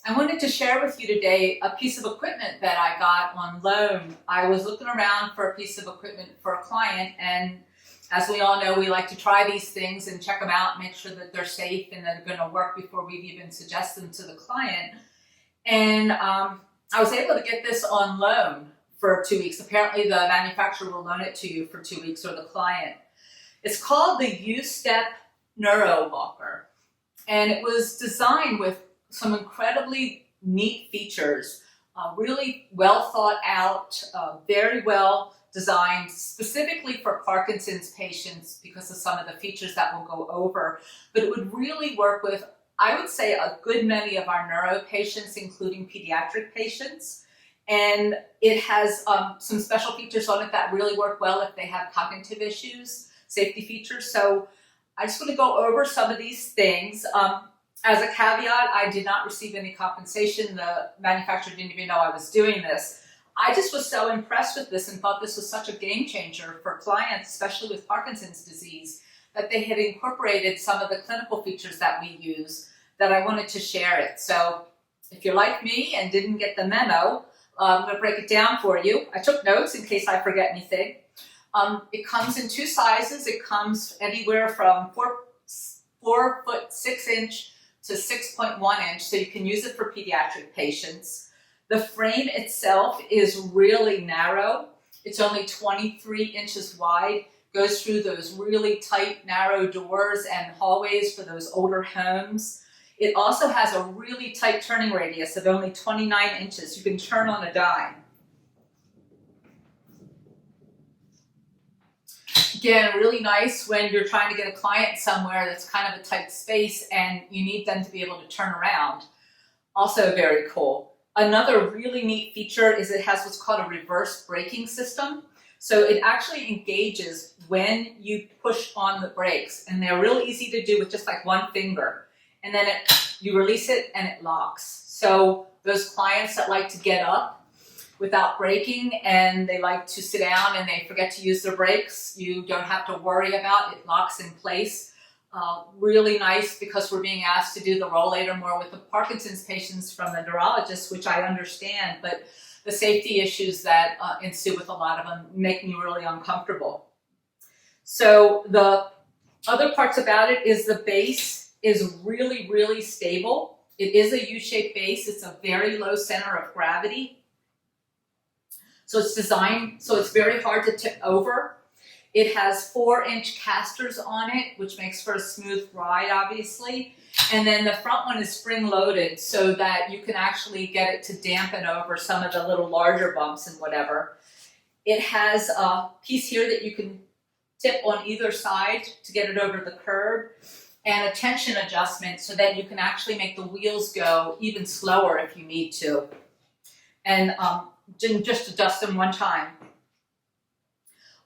I wanted to share with you today a piece of equipment that I got on loan. I was looking around for a piece of equipment for a client, and as we all know, we like to try these things and check them out, make sure that they're safe and they're going to work before we even suggest them to the client. And I was able to get this on loan for 2 weeks. Apparently the manufacturer will loan it to you for 2 weeks, or the client. It's called the UStep Neuro Walker, and it was designed with some incredibly neat features, really well thought out, very well designed specifically for Parkinson's patients because of some of the features that we'll go over. But it would really work with, I would say, a good many of our neuro patients, including pediatric patients. And it has some special features on it that really work well if they have cognitive issues, safety features. So I just want to go over some of these things. As a caveat, I did not receive any compensation. The manufacturer didn't even know I was doing this. I just was so impressed with this and thought this was such a game changer for clients, especially with Parkinson's disease, that they had incorporated some of the clinical features that we use, that I wanted to share it. So if you're like me and didn't get the memo, I'm going to break it down for you. I took notes in case I forget anything. It comes in 2 sizes. It comes anywhere from 4 foot 6 inch to 6.1 inch, so you can use it for pediatric patients. The frame itself is really narrow. It's only 23 inches wide, goes through those really tight, narrow doors and hallways for those older homes. It also has a really tight turning radius of only 29 inches. You can turn on a dime. Again, really nice when you're trying to get a client somewhere that's kind of a tight space and you need them to be able to turn around. Also very cool. Another really neat feature is it has what's called a reverse braking system. So it actually engages when you push on the brakes, and they're real easy to do with just like one finger. And then you release it and it locks. So those clients that like to get up without braking and they like to sit down and they forget to use their brakes, you don't have to worry about it. It locks in place. Really nice because we're being asked to do the rollator more with the Parkinson's patients from the neurologist, which I understand, but the safety issues that ensue with a lot of them make me really uncomfortable. So the other parts about it is the base is really, really stable. It is a U-shaped base. It's a very low center of gravity. So it's designed so it's very hard to tip over. It has 4-inch casters on it, which makes for a smooth ride, obviously. And then the front one is spring-loaded so that you can actually get it to dampen over some of the little larger bumps and whatever. It has a piece here that you can tip on either side to get it over the curb, and a tension adjustment so that you can actually make the wheels go even slower if you need to. And just adjust them one time.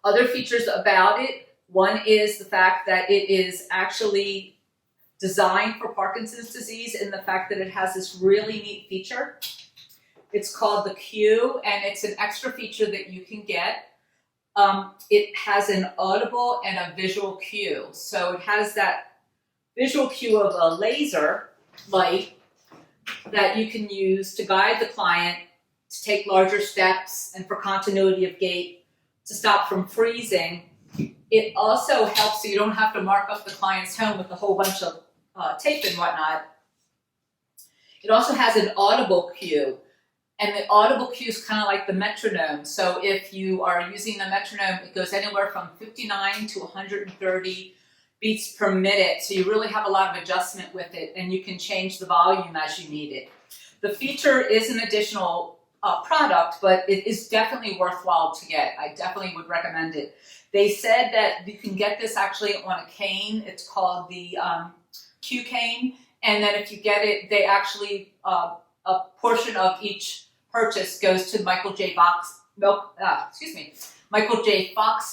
Other features about it, one is the fact that it is actually designed for Parkinson's disease in the fact that it has this really neat feature. It's called the Cue, and it's an extra feature that you can get. It has an audible and a visual cue. So it has that visual cue of a laser light that you can use to guide the client to take larger steps and for continuity of gait, to stop from freezing. It also helps so you don't have to mark up the client's home with a whole bunch of tape and whatnot. It also has an audible cue, and the audible cue is kind of like the metronome. So if you are using the metronome, it goes anywhere from 59 to 130 beats per minute. So you really have a lot of adjustment with it, and you can change the volume as you need it. The feature is an additional product, but it is definitely worthwhile to get. I definitely would recommend it. They said that you can get this actually on a cane. It's called the Q cane, and then if you get it, they actually a portion of each purchase goes to Michael J. Fox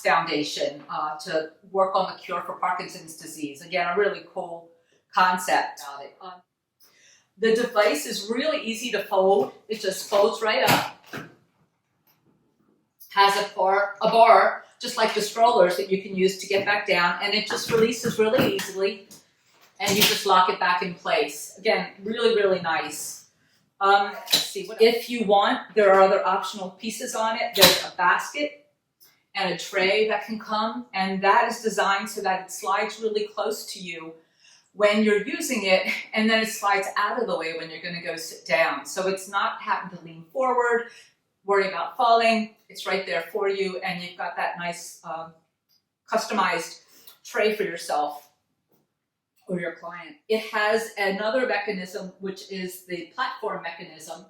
Foundation to work on the cure for Parkinson's disease. Again, a really cool concept about it. The device is really easy to fold. It just folds right up. Has a bar, just like the strollers that you can use to get back down, and it just releases really easily, and you just lock it back in place. Again, really, really nice. Let's see, if you want, there are other optional pieces on it. There's a basket and a tray that can come, and that is designed so that it slides really close to you when you're using it, and then it slides out of the way when you're going to go sit down. So it's not having to lean forward, worry about falling. It's right there for you, and you've got that nice customized tray for yourself or your client. It has another mechanism, which is the platform mechanism.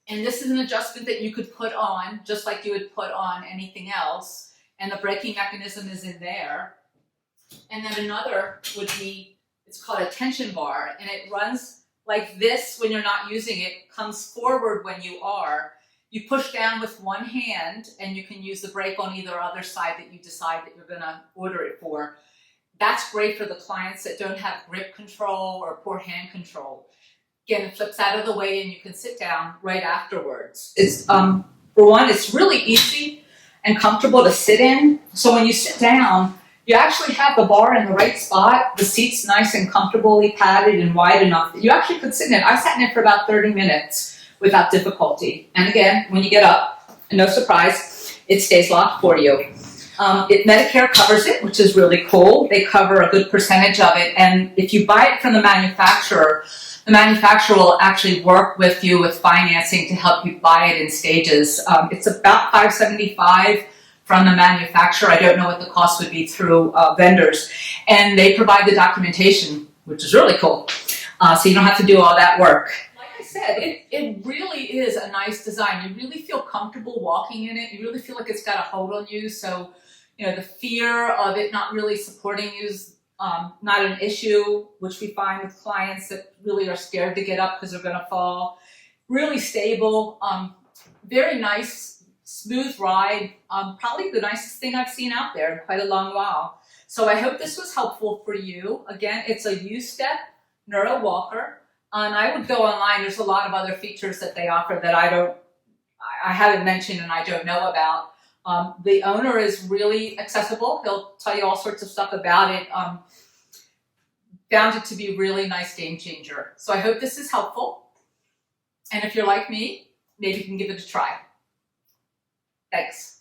And this is an adjustment that you could put on, just like you would put on anything else. And the braking mechanism is in there. And then another would be, it's called a tension bar, and it runs like this when you're not using it, comes forward when you are. You push down with one hand, and you can use the brake on either other side that you decide that you're going to order it for. That's great for the clients that don't have grip control or poor hand control. Again, it flips out of the way, and you can sit down right afterwards. It's for one, it's really easy and comfortable to sit in. So when you sit down, you actually have the bar in the right spot. The seat's nice and comfortably padded and wide enough that you actually could sit in it. I sat in it for about 30 minutes without difficulty. And again, when you get up, no surprise, it stays locked for you. Medicare covers it, which is really cool. They cover a good percentage of it. And if you buy it from the manufacturer will actually work with you with financing to help you buy it in stages. It's about $575 from the manufacturer. I don't know what the cost would be through vendors. And they provide the documentation, which is really cool. So you don't have to do all that work. Like I said, it really is a nice design. You really feel comfortable walking in it. You really feel like it's got a hold on you. So, the fear of it not really supporting you is not an issue, which we find with clients that really are scared to get up because they're going to fall. Really stable, very nice, smooth ride. Probably the nicest thing I've seen out there in quite a long while. So I hope this was helpful for you. Again, it's a UStep Neuro Walker. And I would go online. There's a lot of other features that they offer that I haven't mentioned and I don't know about. The owner is really accessible. He'll tell you all sorts of stuff about it. Found it to be a really nice game changer. So I hope this is helpful. And if you're like me, maybe you can give it a try. Thanks.